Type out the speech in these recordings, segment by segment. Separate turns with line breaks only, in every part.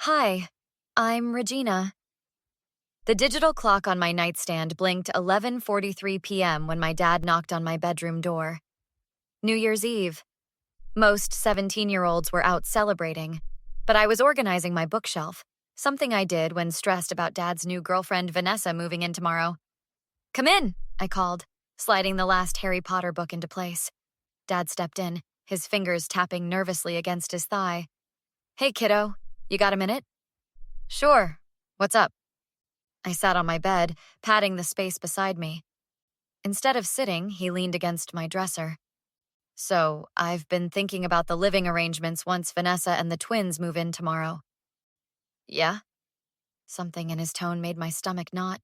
Hi, I'm Regina. The digital clock on my nightstand blinked 11:43 p.m. when my dad knocked on my bedroom door. New Year's Eve. Most 17-year-olds were out celebrating, but I was organizing my bookshelf, something I did when stressed about Dad's new girlfriend Vanessa moving in tomorrow. "Come in," I called, sliding the last Harry Potter book into place. Dad stepped in, his fingers tapping nervously against his thigh. "Hey, kiddo, you got a minute?" "Sure. What's up?" I sat on my bed, patting the space beside me. Instead of sitting, he leaned against my dresser. "So, I've been thinking about the living arrangements once Vanessa and the twins move in tomorrow." "Yeah?" Something in his tone made my stomach knot.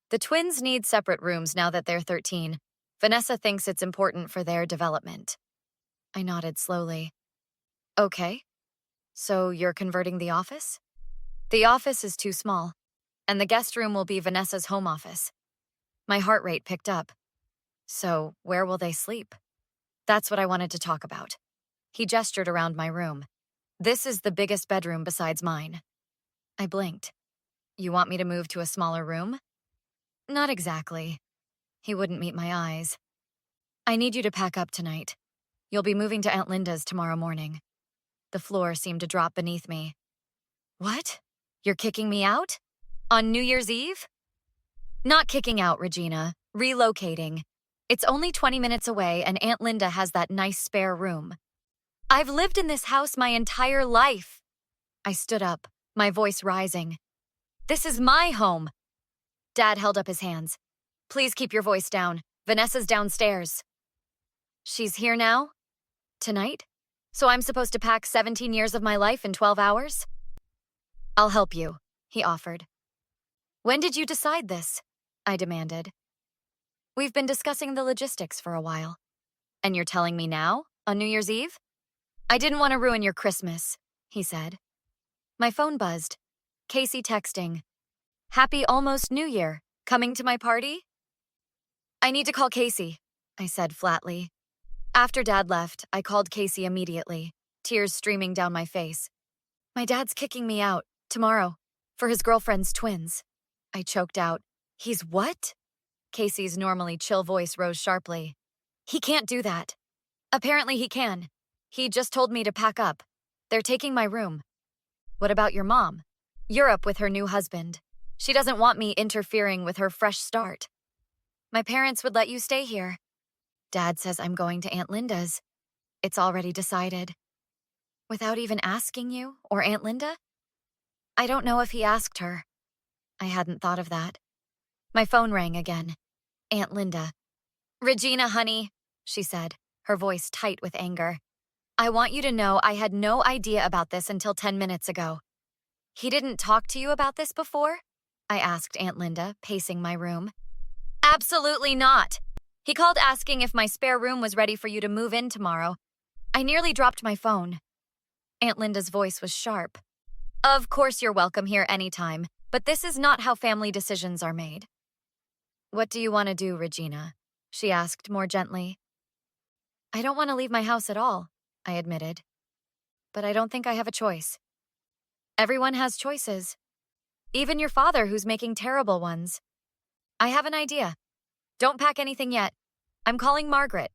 "The twins need separate rooms now that they're 13. Vanessa thinks it's important for their development." I nodded slowly. "Okay. So you're converting the office?" "The office is too small, and the guest room will be Vanessa's home office." My heart rate picked up. "So, where will they sleep?" "That's what I wanted to talk about." He gestured around my room. "This is the biggest bedroom besides mine." I blinked. "You want me to move to a smaller room?" "Not exactly." He wouldn't meet my eyes. "I need you to pack up tonight. You'll be moving to Aunt Linda's tomorrow morning." The floor seemed to drop beneath me. "What? You're kicking me out? On New Year's Eve?" "Not kicking out, Regina. Relocating. It's only 20 minutes away, and Aunt Linda has that nice spare room. I've lived in this house my entire life." I stood up, my voice rising. "This is my home." Dad held up his hands. "Please keep your voice down. Vanessa's downstairs." "She's here now? Tonight? So I'm supposed to pack 17 years of my life in 12 hours?" "I'll help you," he offered. "When did you decide this?" I demanded. "We've been discussing the logistics for a while." "And you're telling me now, on New Year's Eve?" "I didn't want to ruin your Christmas," he said. My phone buzzed. Casey texting. "Happy almost New Year. Coming to my party?" "I need to call Casey," I said flatly. After Dad left, I called Casey immediately, tears streaming down my face. "My dad's kicking me out, tomorrow, for his girlfriend's twins." I choked out. "He's what?" Casey's normally chill voice rose sharply. "He can't do that." "Apparently he can. He just told me to pack up. They're taking my room." "What about your mom?" "Europe with her new husband. She doesn't want me interfering with her fresh start." "My parents would let you stay here." "Dad says I'm going to Aunt Linda's. It's already decided." "Without even asking you or Aunt Linda?" "I don't know if he asked her." I hadn't thought of that. My phone rang again. Aunt Linda. "Regina, honey," she said, her voice tight with anger. "I want you to know I had no idea about this until 10 minutes ago." "He didn't talk to you about this before?" I asked Aunt Linda, pacing my room. "Absolutely not. He called asking if my spare room was ready for you to move in tomorrow." I nearly dropped my phone. Aunt Linda's voice was sharp. "Of course you're welcome here anytime, but this is not how family decisions are made." "What do you want to do, Regina?" she asked more gently. "I don't want to leave my house at all," I admitted. "But I don't think I have a choice." "Everyone has choices. Even your father, who's making terrible ones." "I have an idea. Don't pack anything yet. I'm calling Margaret."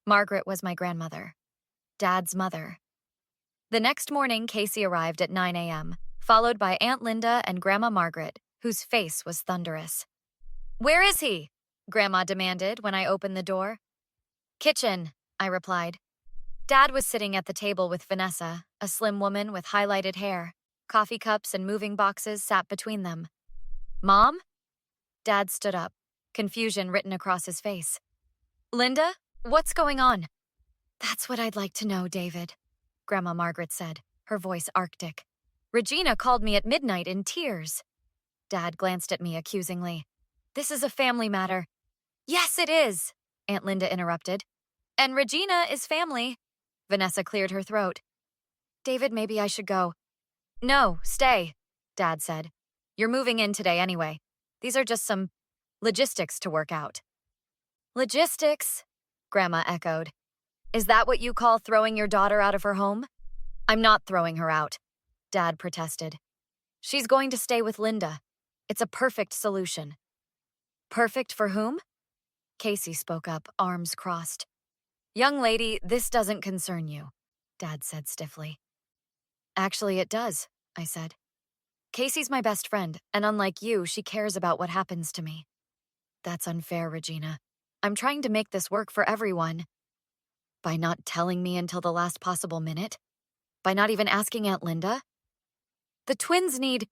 Margaret was my grandmother. Dad's mother. The next morning, Casey arrived at 9 a.m., followed by Aunt Linda and Grandma Margaret, whose face was thunderous. "Where is he?" Grandma demanded when I opened the door. "Kitchen," I replied. Dad was sitting at the table with Vanessa, a slim woman with highlighted hair. Coffee cups and moving boxes sat between them. "Mom?" Dad stood up, confusion written across his face. "Linda, what's going on?" "That's what I'd like to know, David," Grandma Margaret said, her voice arctic. "Regina called me at midnight in tears." Dad glanced at me accusingly. "This is a family matter." "Yes, it is," Aunt Linda interrupted. "And Regina is family." Vanessa cleared her throat. "David, maybe I should go." "No, stay," Dad said. "You're moving in today anyway. These are just some logistics to work out." "Logistics?" Grandma echoed. "Is that what you call throwing your daughter out of her home?" "I'm not throwing her out. Dad protested. She's going to stay with Linda. It's a perfect solution. Perfect for whom? Casey spoke up, arms crossed. Young lady, this doesn't concern you, Dad said stiffly. Actually, it does, I said. Casey's my best friend, and unlike you, she cares about what happens to me. That's unfair, Regina. I'm trying to make this work for everyone. By not telling me until the last possible minute? By not even asking Aunt Linda? The twins need...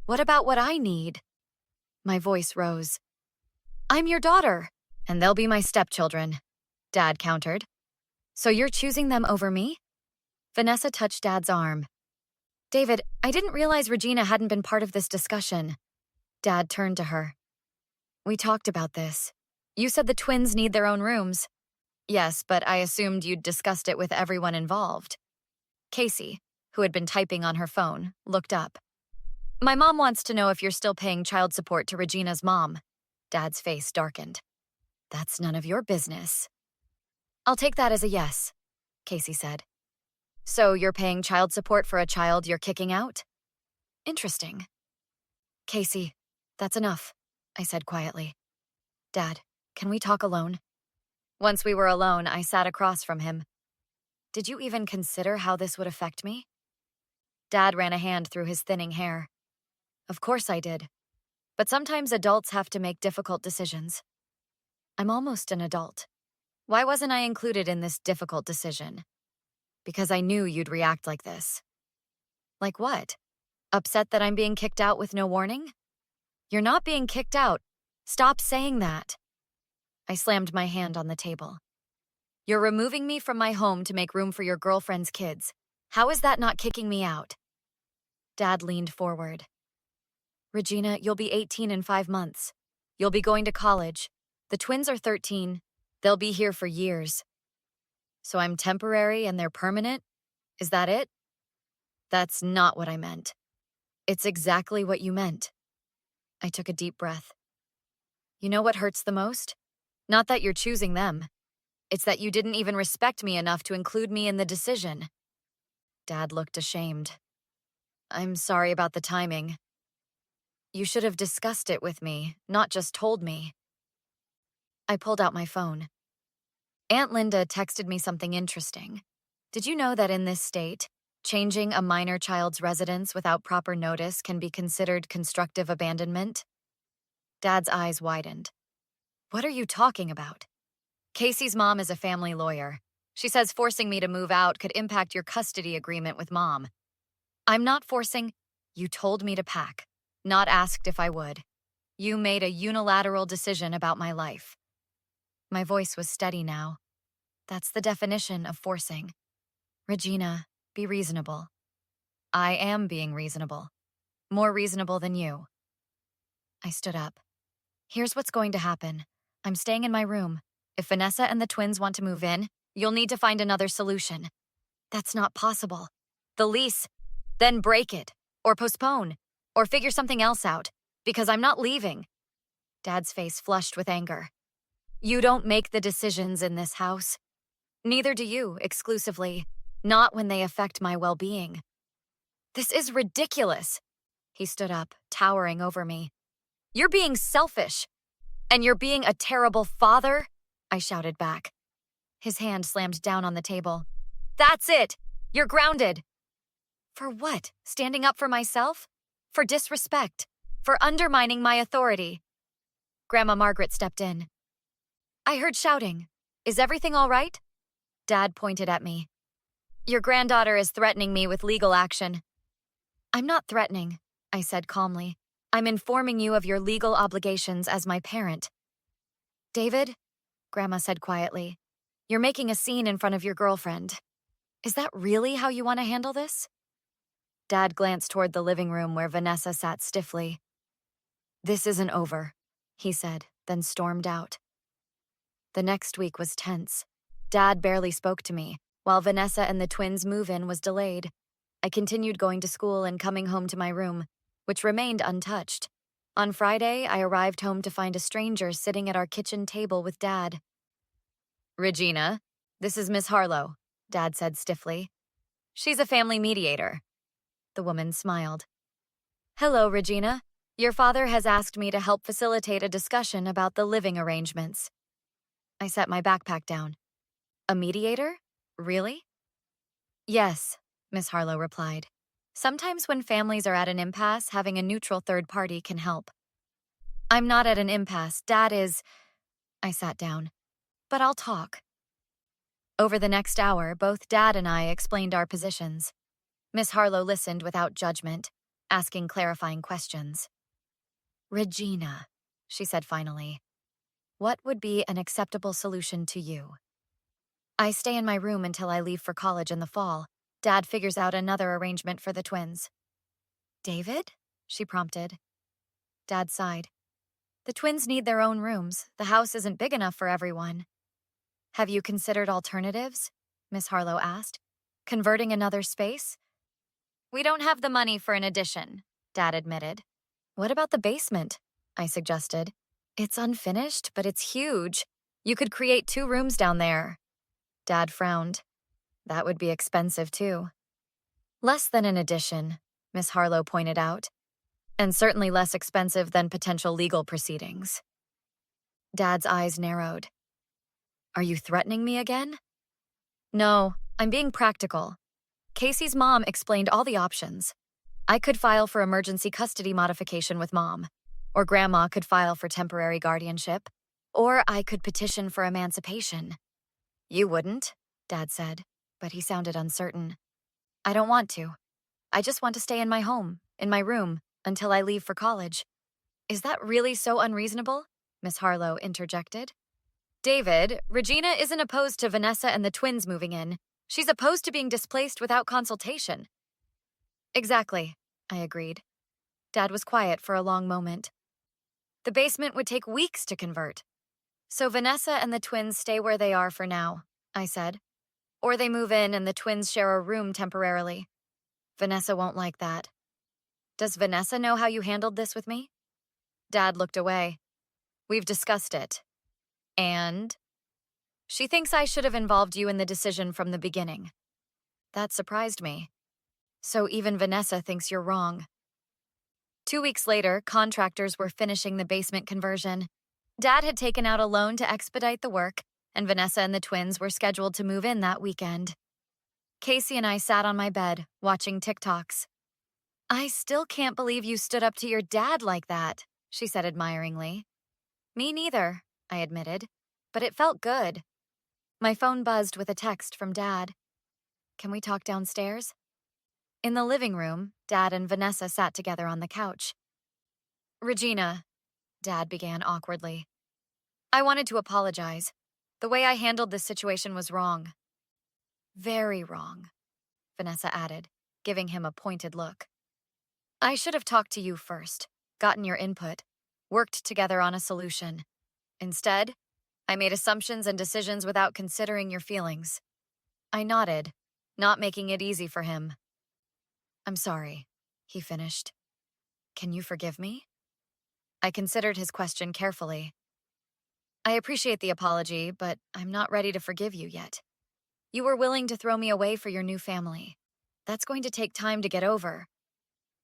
What about what I need? My voice rose. I'm your daughter, and they'll be my stepchildren, Dad countered. So you're choosing them over me? Vanessa touched Dad's arm. David, I didn't realize Regina hadn't been part of this discussion. Dad turned to her. We talked about this. You said the twins need their own rooms. Yes, but I assumed you'd discussed it with everyone involved. Casey, who had been typing on her phone, looked up. My mom wants to know if you're still paying child support to Regina's mom. Dad's face darkened. That's none of your business. I'll take that as a yes, Casey said. So you're paying child support for a child you're kicking out? Interesting. Casey, that's enough, I said quietly. Dad, can we talk alone? Once we were alone, I sat across from him. Did you even consider how this would affect me? Dad ran a hand through his thinning hair. Of course I did. But sometimes adults have to make difficult decisions. I'm almost an adult. Why wasn't I included in this difficult decision? Because I knew you'd react like this. Like what? Upset that I'm being kicked out with no warning? You're not being kicked out. Stop saying that. I slammed my hand on the table. You're removing me from my home to make room for your girlfriend's kids. How is that not kicking me out? Dad leaned forward. Regina, you'll be 18 in 5 months. You'll be going to college. The twins are 13. They'll be here for years. So I'm temporary and they're permanent? Is that it? That's not what I meant. It's exactly what you meant. I took a deep breath. You know what hurts the most? Not that you're choosing them. It's that you didn't even respect me enough to include me in the decision. Dad looked ashamed. I'm sorry about the timing. You should have discussed it with me, not just told me. I pulled out my phone. Aunt Linda texted me something interesting. Did you know that in this state, changing a minor child's residence without proper notice can be considered constructive abandonment? Dad's eyes widened. What are you talking about? Casey's mom is a family lawyer. She says forcing me to move out could impact your custody agreement with Mom. I'm not forcing. You told me to pack, not asked if I would. You made a unilateral decision about my life. My voice was steady now. That's the definition of forcing. Regina, be reasonable. I am being reasonable. More reasonable than you. I stood up. Here's what's going to happen. I'm staying in my room. If Vanessa and the twins want to move in, you'll need to find another solution. That's not possible. The lease, then break it, or postpone, or figure something else out, because I'm not leaving. Dad's face flushed with anger. You don't make the decisions in this house. Neither do you, exclusively, not when they affect my well-being. This is ridiculous. He stood up, towering over me. You're being selfish. And you're being a terrible father, I shouted back. His hand slammed down on the table. That's it! You're grounded! For what? Standing up for myself? For disrespect? For undermining my authority? Grandma Margaret stepped in. I heard shouting. Is everything all right? Dad pointed at me. Your granddaughter is threatening me with legal action. I'm not threatening, I said calmly. I'm informing you of your legal obligations as my parent. David, Grandma said quietly, you're making a scene in front of your girlfriend. Is that really how you want to handle this? Dad glanced toward the living room where Vanessa sat stiffly. This isn't over, he said, then stormed out. The next week was tense. Dad barely spoke to me, while Vanessa and the twins' move-in was delayed. I continued going to school and coming home to my room, which remained untouched. On Friday, I arrived home to find a stranger sitting at our kitchen table with Dad. Regina, this is Miss Harlow, Dad said stiffly. She's a family mediator. The woman smiled. Hello, Regina. Your father has asked me to help facilitate a discussion about the living arrangements. I set my backpack down. A mediator? Really? Yes, Miss Harlow replied. Sometimes when families are at an impasse, having a neutral third party can help. I'm not at an impasse. Dad is. I sat down. But I'll talk. Over the next hour, both Dad and I explained our positions. Miss Harlow listened without judgment, asking clarifying questions. Regina, she said finally, what would be an acceptable solution to you? I stay in my room until I leave for college in the fall. Dad figures out another arrangement for the twins. David? She prompted. Dad sighed. The twins need their own rooms. The house isn't big enough for everyone. Have you considered alternatives? Miss Harlow asked. Converting another space? We don't have the money for an addition, Dad admitted. What about the basement? I suggested. It's unfinished, but it's huge. You could create 2 rooms down there. Dad frowned. That would be expensive, too. Less than an addition, Miss Harlow pointed out. And certainly less expensive than potential legal proceedings. Dad's eyes narrowed. Are you threatening me again? No, I'm being practical. Casey's mom explained all the options. I could file for emergency custody modification with Mom, or Grandma could file for temporary guardianship, or I could petition for emancipation. You wouldn't, Dad said, but he sounded uncertain. I don't want to. I just want to stay in my home, in my room, until I leave for college. Is that really so unreasonable? Miss Harlow interjected. David, Regina isn't opposed to Vanessa and the twins moving in. She's opposed to being displaced without consultation. Exactly, I agreed. Dad was quiet for a long moment. The basement would take weeks to convert. So Vanessa and the twins stay where they are for now, I said. Or they move in and the twins share a room temporarily. Vanessa won't like that. Does Vanessa know how you handled this with me? Dad looked away. We've discussed it. And? She thinks I should have involved you in the decision from the beginning. That surprised me. So even Vanessa thinks you're wrong. 2 weeks later, contractors were finishing the basement conversion. Dad had taken out a loan to expedite the work, and Vanessa and the twins were scheduled to move in that weekend. Casey and I sat on my bed, watching TikToks. I still can't believe you stood up to your dad like that, she said admiringly. Me neither, I admitted, but it felt good. My phone buzzed with a text from Dad. Can we talk downstairs? In the living room, Dad and Vanessa sat together on the couch. Regina, Dad began awkwardly. I wanted to apologize. The way I handled this situation was wrong. Very wrong, Vanessa added, giving him a pointed look. I should have talked to you first, gotten your input, worked together on a solution. Instead, I made assumptions and decisions without considering your feelings. I nodded, not making it easy for him. I'm sorry, he finished. Can you forgive me? I considered his question carefully. I appreciate the apology, but I'm not ready to forgive you yet. You were willing to throw me away for your new family. That's going to take time to get over.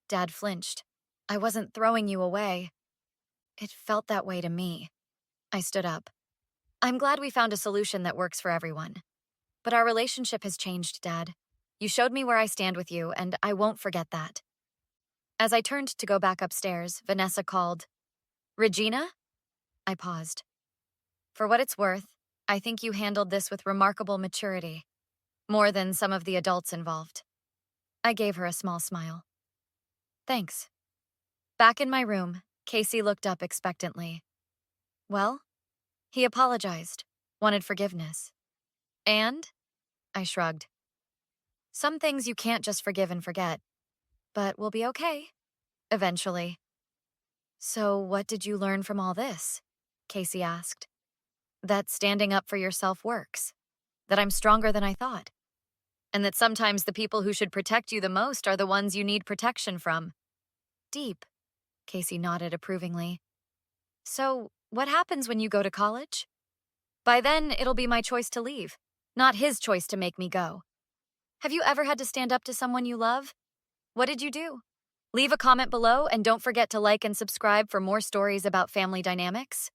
Dad flinched. I wasn't throwing you away. It felt that way to me. I stood up. I'm glad we found a solution that works for everyone. But our relationship has changed, Dad. You showed me where I stand with you, and I won't forget that. As I turned to go back upstairs, Vanessa called, Regina? I paused. For what it's worth, I think you handled this with remarkable maturity, more than some of the adults involved. I gave her a small smile. Thanks. Back in my room, Casey looked up expectantly. Well? He apologized, wanted forgiveness. And? I shrugged. Some things you can't just forgive and forget, but we'll be okay. Eventually. So what did you learn from all this? Casey asked. That standing up for yourself works. That I'm stronger than I thought. And that sometimes the people who should protect you the most are the ones you need protection from. Deep. Casey nodded approvingly. So, what happens when you go to college? By then, it'll be my choice to leave, not his choice to make me go. Have you ever had to stand up to someone you love? What did you do? Leave a comment below and don't forget to like and subscribe for more stories about family dynamics.